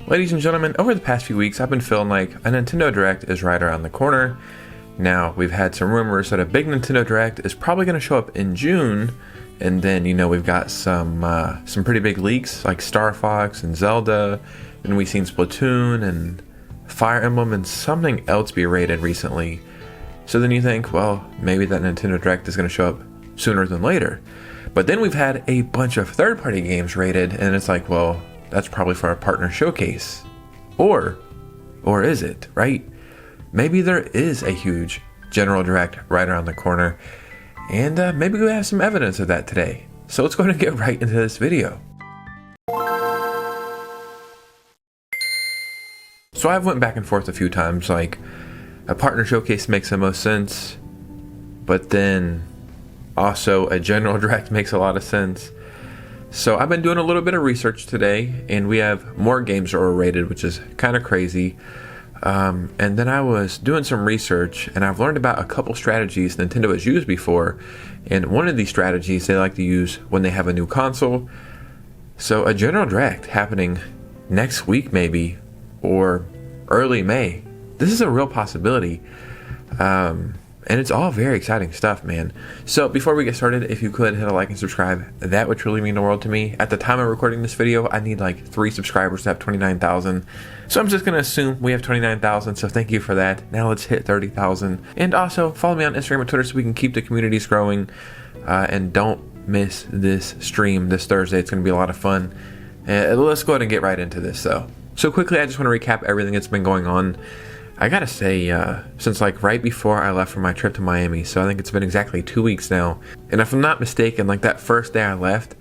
Ladies and gentlemen, over the past few weeks, I've been feeling like a Nintendo Direct is right around the corner. Now, we've had some rumors that a big Nintendo Direct is probably going to show up in June, and then, we've got some pretty big leaks like Star Fox and Zelda, and we've seen Splatoon and Fire Emblem and something else be rated recently. So then you think, well, maybe that Nintendo Direct is going to show up sooner than later. But then we've had a bunch of third-party games rated, and it's like, well, that's probably for a partner showcase. Or is it, right? Maybe there is a huge General Direct right around the corner, and maybe we have some evidence of that today. So let's go ahead and get right into this video. So I've went back and forth a few times, like a partner showcase makes the most sense, but then also a General Direct makes a lot of sense. So I've been doing a little bit of research today, and we have more games that were rated, which is kind of crazy. And then I was doing some research, and I've learned about a couple strategies Nintendo has used before. And one of these strategies they like to use when they have a new console. So a General Direct happening next week maybe, or early May. This is a real possibility. And it's all very exciting stuff, man. So before we get started, if you could hit a like and subscribe, that would truly mean the world to me. At the time of recording this video, I need like 3 subscribers to have 29,000. So I'm just going to assume we have 29,000. So thank you for that. Now let's hit 30,000. And also follow me on Instagram and Twitter so we can keep the communities growing. And don't miss this stream this Thursday. It's going to be a lot of fun. Let's go ahead and get right into this though. So quickly, I just want to recap everything that's been going on. I gotta say, since like right before I left for my trip to Miami, so I think it's been exactly 2 weeks now. And if I'm not mistaken, like that first day I left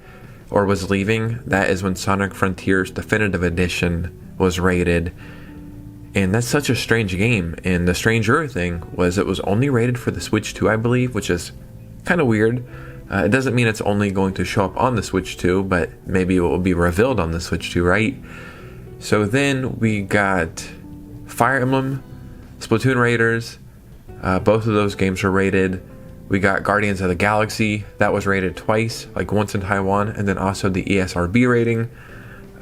or was leaving, that is when Sonic Frontiers Definitive Edition was rated. And that's such a strange game. And the stranger thing was it was only rated for the Switch 2, I believe, which is kind of weird. It doesn't mean it's only going to show up on the Switch 2, but maybe it will be revealed on the Switch 2, right? So then we got Fire Emblem, Splatoon Raiders, both of those games were rated. We got Guardians of the Galaxy, that was rated twice, like once in Taiwan, and then also the ESRB rating.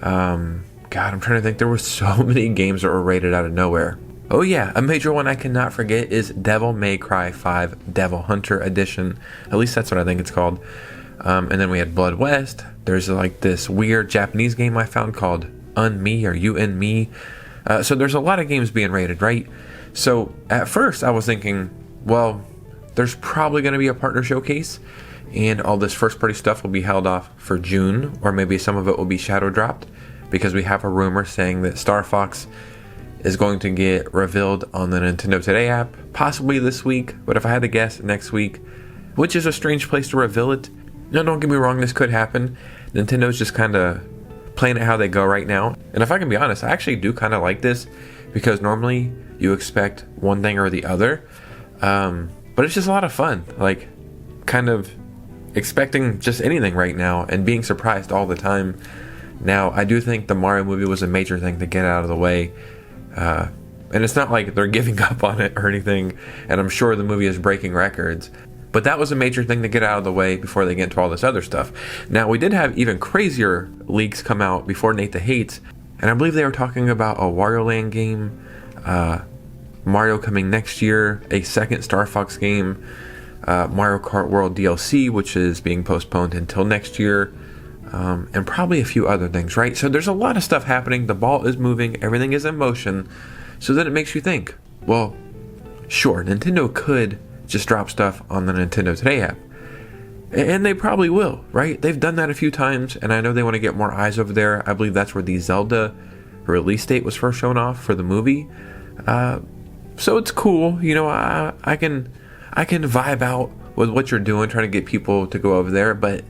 God, I'm trying to think, there were so many games that were rated out of nowhere. Oh yeah, a major one I cannot forget is Devil May Cry 5 Devil Hunter Edition. At least that's what I think it's called. And then we had Blood West. There's like this weird Japanese game I found called Un-Me or You-and-Me. So there's a lot of games being rated, right? So at first I was thinking, well, there's probably going to be a partner showcase and all this first party stuff will be held off for June, or maybe some of it will be shadow dropped because we have a rumor saying that Star Fox is going to get revealed on the Nintendo Today app, possibly this week, but if I had to guess, next week, which is a strange place to reveal it. No, don't get me wrong, this could happen. Nintendo's just kind of playing it how they go right now. And if I can be honest, I actually do kind of like this because normally you expect one thing or the other. But it's just a lot of fun, like kind of expecting just anything right now and being surprised all the time. Now, I do think the Mario movie was a major thing to get out of the way. And it's not like they're giving up on it or anything. And I'm sure the movie is breaking records. But that was a major thing to get out of the way before they get into all this other stuff. Now, we did have even crazier leaks come out before Nate the Hates, and I believe they were talking about a Wario Land game, Mario coming next year, a second Star Fox game, Mario Kart World DLC, which is being postponed until next year, and probably a few other things, right? So there's a lot of stuff happening. The ball is moving. Everything is in motion. So then it makes you think, well, sure, Nintendo could just drop stuff on the Nintendo Today app. And they probably will, right? They've done that a few times, and I know they want to get more eyes over there. I believe that's where the Zelda release date was first shown off for the movie. So it's cool, I can vibe out with what you're doing, trying to get people to go over there, but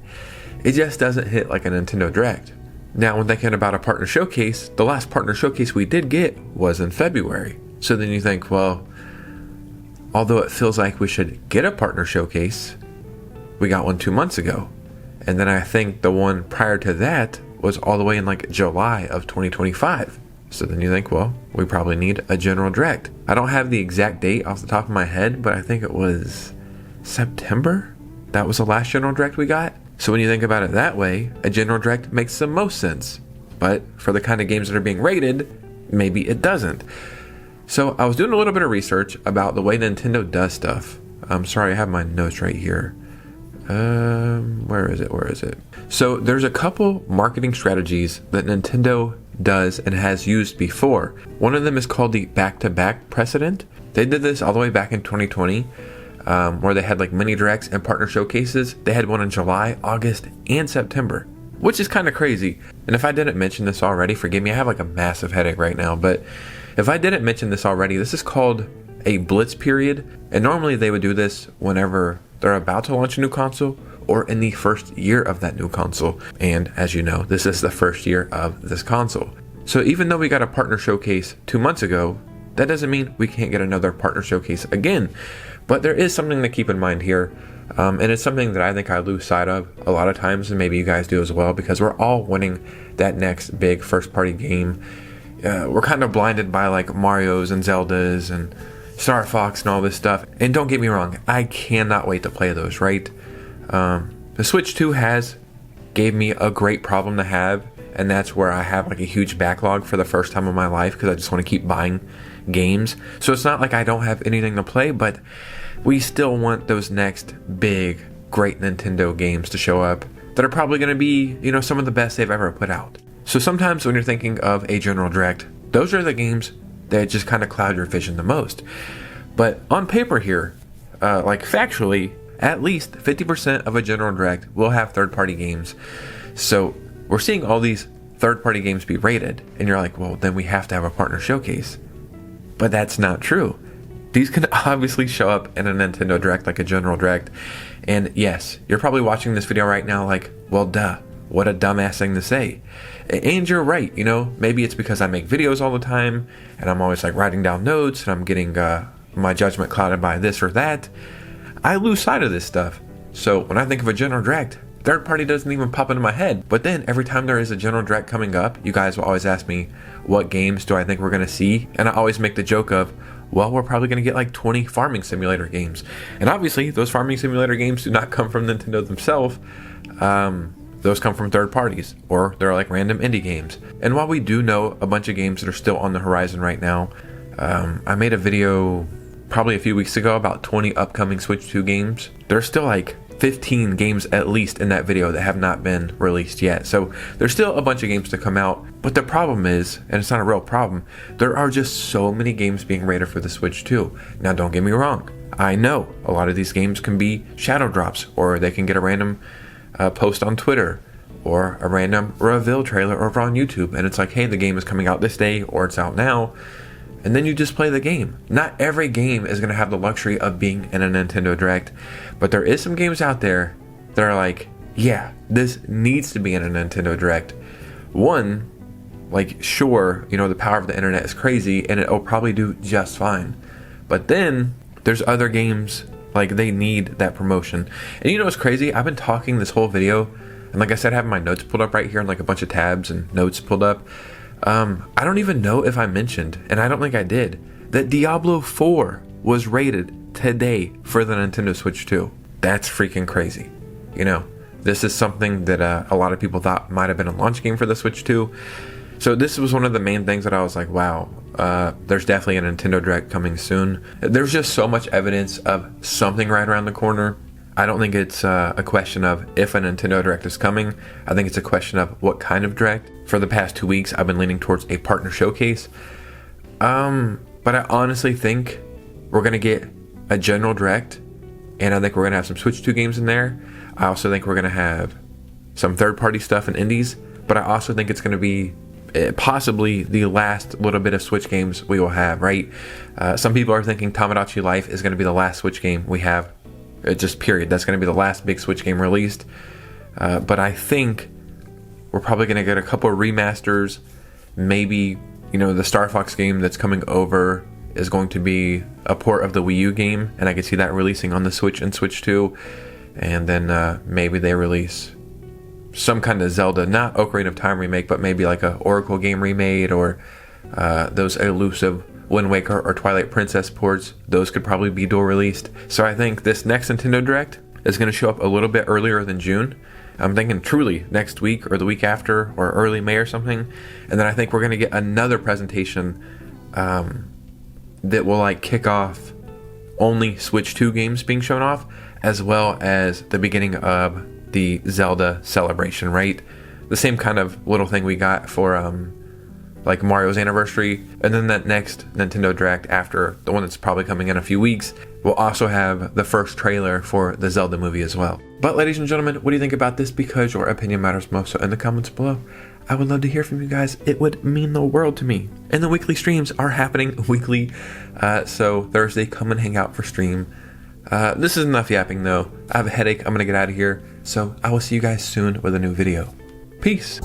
it just doesn't hit like a Nintendo Direct. Now, when thinking about a partner showcase, the last partner showcase we did get was in February. So then you think, well, although it feels like we should get a partner showcase, we got one 2 months ago. And then I think the one prior to that was all the way in like July of 2025. So then you think, well, we probably need a General Direct. I don't have the exact date off the top of my head, but I think it was September. That was the last General Direct we got. So when you think about it that way, a General Direct makes the most sense. but for the kind of games that are being rated, maybe it doesn't. So I was doing a little bit of research about the way Nintendo does stuff. I'm sorry, I have my notes right here. Where is it? So there's a couple marketing strategies that Nintendo does and has used before. One of them is called the back-to-back precedent. They did this all the way back in 2020, where they had like mini directs and partner showcases. They had one in July, August, and September, which is kind of crazy. And if I didn't mention this already, forgive me, I have like a massive headache right now, but if I didn't mention this already, this is called a blitz period, and normally they would do this whenever they're about to launch a new console or in the first year of that new console. And as you know, this is the first year of this console. So even though we got a partner showcase 2 months ago, that doesn't mean we can't get another partner showcase again. But there is something to keep in mind here, and it's something that I think I lose sight of a lot of times, and maybe you guys do as well, because we're all wanting that next big first party game. We're kind of blinded by like Mario's and Zelda's and Star Fox and all this stuff. And don't get me wrong, I cannot wait to play those, right? The Switch 2 gave me a great problem to have, and that's where I have like a huge backlog for the first time in my life, because I just want to keep buying games. So it's not like I don't have anything to play, but we still want those next big, great Nintendo games to show up that are probably going to be, you know, some of the best they've ever put out. So sometimes when you're thinking of a general direct, those are the games that just kind of cloud your vision the most. But on paper here, like factually, at least 50% of a general direct will have third-party games. So we're seeing all these third-party games be rated, and you're like, well, then we have to have a partner showcase. But that's not true. These can obviously show up in a Nintendo Direct, like a general direct. And yes, you're probably watching this video right now like, well, duh, what a dumbass thing to say. And you're right, you know, maybe it's because I make videos all the time, and I'm always like writing down notes, and I'm getting my judgment clouded by this or that. I lose sight of this stuff. So when I think of a general direct, third party doesn't even pop into my head. But then every time there is a general direct coming up, you guys will always ask me, what games do I think we're going to see? And I always make the joke of, well, we're probably going to get like 20 farming simulator games. And obviously, those farming simulator games do not come from Nintendo themselves. Those come from third parties, or they're like random indie games. And while we do know a bunch of games that are still on the horizon right now, I made a video probably a few weeks ago about 20 upcoming Switch 2 games. There's still like 15 games at least in that video that have not been released yet. So there's still a bunch of games to come out. But the problem is, and it's not a real problem, there are just so many games being rated for the Switch 2. Now don't get me wrong, I know a lot of these games can be shadow drops, or they can get a random post on Twitter, or a random reveal trailer over on YouTube, and it's like, hey, the game is coming out this day, or it's out now, and then you just play the game. Not every game is going to have the luxury of being in a Nintendo Direct, but there is some games out there that are like, yeah, this needs to be in a Nintendo Direct. One, like, sure, you know, the power of the internet is crazy, and it'll probably do just fine, but then there's other games, like, they need that promotion. And you know what's crazy? I've been talking this whole video, and like I said, I have my notes pulled up right here, and like a bunch of tabs and notes pulled up. I don't even know if I mentioned, and I don't think I did, that Diablo 4 was rated today for the Nintendo Switch 2. That's freaking crazy. You know, this is something that a lot of people thought might have been a launch game for the Switch 2. So this was one of the main things that I was like, wow, there's definitely a Nintendo Direct coming soon. There's just so much evidence of something right around the corner. I don't think it's a question of if a Nintendo Direct is coming. I think it's a question of what kind of Direct. For the past 2 weeks, I've been leaning towards a partner showcase. But I honestly think we're going to get a general Direct, and I think we're going to have some Switch 2 games in there. I also think we're going to have some third-party stuff and indies, but I also think it's going to be possibly the last little bit of Switch games we will have, right? Some people are thinking Tamagotchi Life is going to be the last Switch game we have, just period. That's going to be the last big Switch game released. But I think we're probably going to get a couple of remasters. Maybe, you know, the Star Fox game that's coming over is going to be a port of the Wii U game, and I could see that releasing on the Switch and Switch 2. And then maybe they release some kind of Zelda, not Ocarina of Time remake, but maybe like a Oracle game remade, or those elusive Wind Waker or Twilight Princess ports. Those could probably be dual released. So I think this next Nintendo Direct is going to show up a little bit earlier than June, I'm thinking truly next week or the week after or early May or something. And then I think we're going to get another presentation that will like kick off only Switch 2 games being shown off, as well as the beginning of the Zelda celebration, right? The same kind of little thing we got for like Mario's anniversary. And then that next Nintendo Direct, after the one that's probably coming in a few weeks, will also have the first trailer for the Zelda movie as well. But ladies and gentlemen, what do you think about this? Because your opinion matters most. So in the comments below, I would love to hear from you guys. It would mean the world to me. And the weekly streams are happening weekly. So Thursday, come and hang out for stream. This is enough yapping though. I have a headache. I'm going to get out of here. So I will see you guys soon with a new video. Peace.